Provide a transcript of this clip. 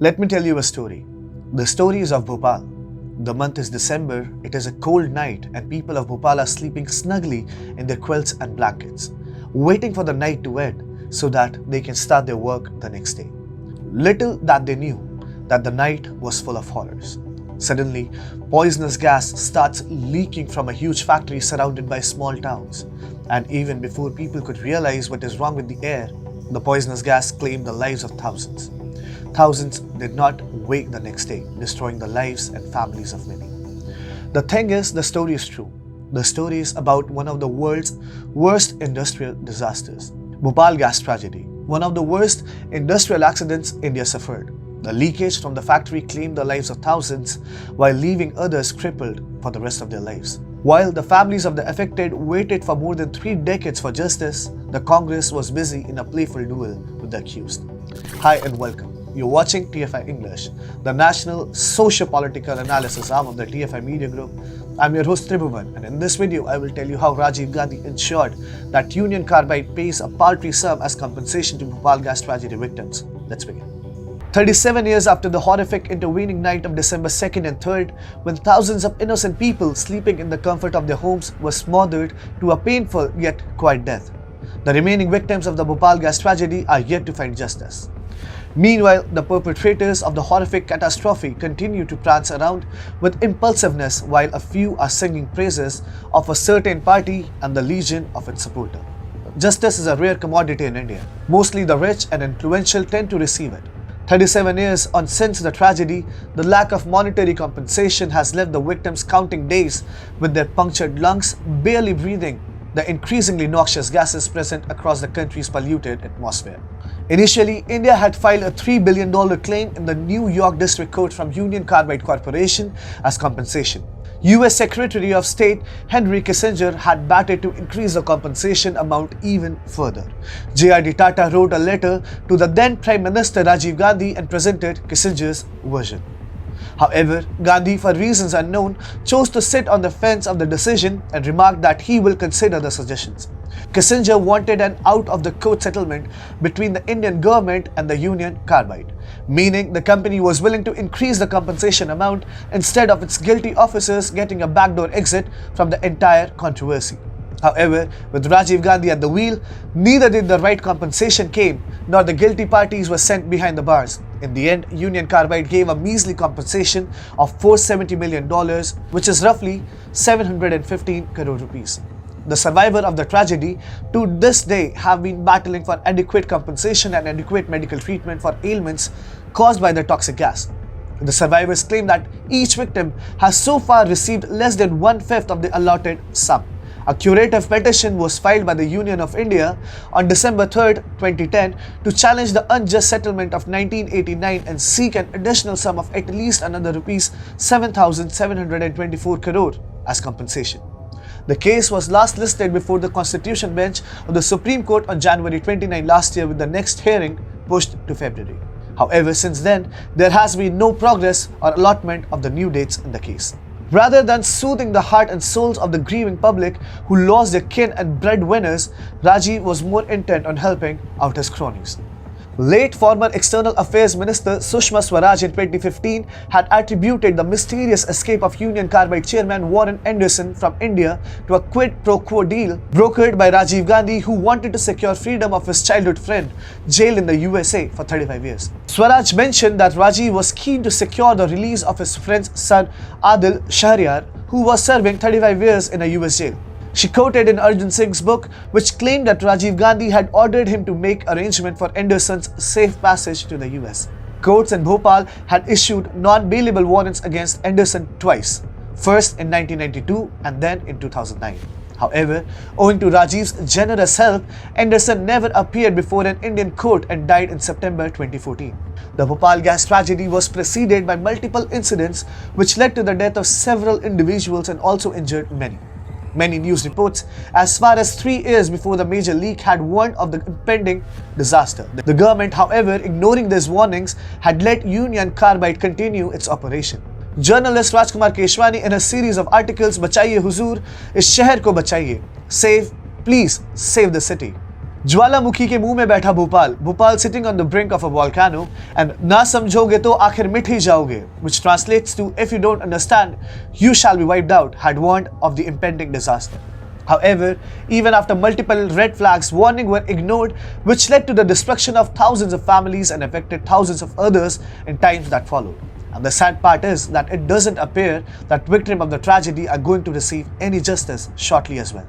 Let me tell you a story. The story is of Bhopal. The month is December, it is a cold night, and people of Bhopal are sleeping snugly in their quilts and blankets, waiting for the night to end so that they can start their work the next day. Little that they knew that the night was full of horrors. Suddenly, poisonous gas starts leaking from a huge factory surrounded by small towns. And even before people could realize what is wrong with the air, the poisonous gas claimed the lives of thousands. Thousands did not wake the next day, destroying the lives and families of many. The thing is, the story is true. The story is about one of the world's worst industrial disasters, Bhopal gas tragedy, one of the worst industrial accidents India suffered. The leakage from the factory claimed the lives of thousands while leaving others crippled for the rest of their lives. While the families of the affected waited for more than 3 decades for justice, the Congress was busy in a playful duel with the accused. Hi and welcome. You're watching TFI English, the national socio-political analysis arm of the TFI Media Group. I'm your host Tribhuvan, and in this video I will tell you how Rajiv Gandhi ensured that Union Carbide pays a paltry sum as compensation to Bhopal gas tragedy victims. Let's begin. 37 years after the horrific intervening night of December 2nd and 3rd, when thousands of innocent people sleeping in the comfort of their homes were smothered to a painful yet quiet death, the remaining victims of the Bhopal gas tragedy are yet to find justice. Meanwhile, the perpetrators of the horrific catastrophe continue to prance around with impulsiveness while a few are singing praises of a certain party and the legion of its supporter. Justice is a rare commodity in India. Mostly the rich and influential tend to receive it. 37 years on since the tragedy, the lack of monetary compensation has left the victims counting days with their punctured lungs, barely breathing the increasingly noxious gases present across the country's polluted atmosphere. Initially, India had filed a $3 billion claim in the New York District Court from Union Carbide Corporation as compensation. US Secretary of State Henry Kissinger had batted to increase the compensation amount even further. J.R.D. Tata wrote a letter to the then Prime Minister Rajiv Gandhi and presented Kissinger's version. However, Gandhi, for reasons unknown, chose to sit on the fence of the decision and remarked that he will consider the suggestions. Kissinger wanted an out-of-the-court settlement between the Indian government and the Union Carbide, meaning the company was willing to increase the compensation amount instead of its guilty officers getting a backdoor exit from the entire controversy. However, with Rajiv Gandhi at the wheel, neither did the right compensation came, nor the guilty parties were sent behind the bars. In the end, Union Carbide gave a measly compensation of $470 million, which is roughly 715 crore rupees. The survivor of the tragedy to this day have been battling for adequate compensation and adequate medical treatment for ailments caused by the toxic gas. The survivors claim that each victim has so far received less than 1/5 of the allotted sum. A curative petition was filed by the Union of India on December 3, 2010 to challenge the unjust settlement of 1989 and seek an additional sum of at least another rupees 7,724 crore as compensation. The case was last listed before the Constitution Bench of the Supreme Court on January 29 last year, with the next hearing pushed to February. However, since then, there has been no progress or allotment of the new dates in the case. Rather than soothing the heart and souls of the grieving public who lost their kin and breadwinners, Rajiv was more intent on helping out his cronies. Late former External Affairs Minister Sushma Swaraj in 2015 had attributed the mysterious escape of Union Carbide chairman Warren Anderson from India to a quid pro quo deal brokered by Rajiv Gandhi, who wanted to secure freedom of his childhood friend, jailed in the USA for 35 years. Swaraj mentioned that Rajiv was keen to secure the release of his friend's son Adil Shahryar, who was serving 35 years in a US jail. She quoted in Arjun Singh's book, which claimed that Rajiv Gandhi had ordered him to make arrangement for Anderson's safe passage to the US. Courts in Bhopal had issued non-bailable warrants against Anderson twice, first in 1992 and then in 2009. However, owing to Rajiv's generous help, Anderson never appeared before an Indian court and died in September 2014. The Bhopal gas tragedy was preceded by multiple incidents which led to the death of several individuals and also injured many. Many news reports as far as 3 years before the major leak had warned of the impending disaster. The government, however, ignoring these warnings, had let Union Carbide continue its operation. Journalist Rajkumar Keshwani, in a series of articles Bachaiye Huzur, is Shehar Ko Bachaiye, Save, Please Save the City, ज्वालामुखी के मुंह में बैठा Bhopal, Bhopal sitting on the brink of a volcano, and ना समझोगे तो आखिर मिट ही जाओगे, which translates to if you don't understand, you shall be wiped out, had warned of the impending disaster. However, even after multiple red flags warning were ignored, which led to the destruction of thousands of families and affected thousands of others in times that followed. And the sad part is that it doesn't appear that victims of the tragedy are going to receive any justice shortly as well.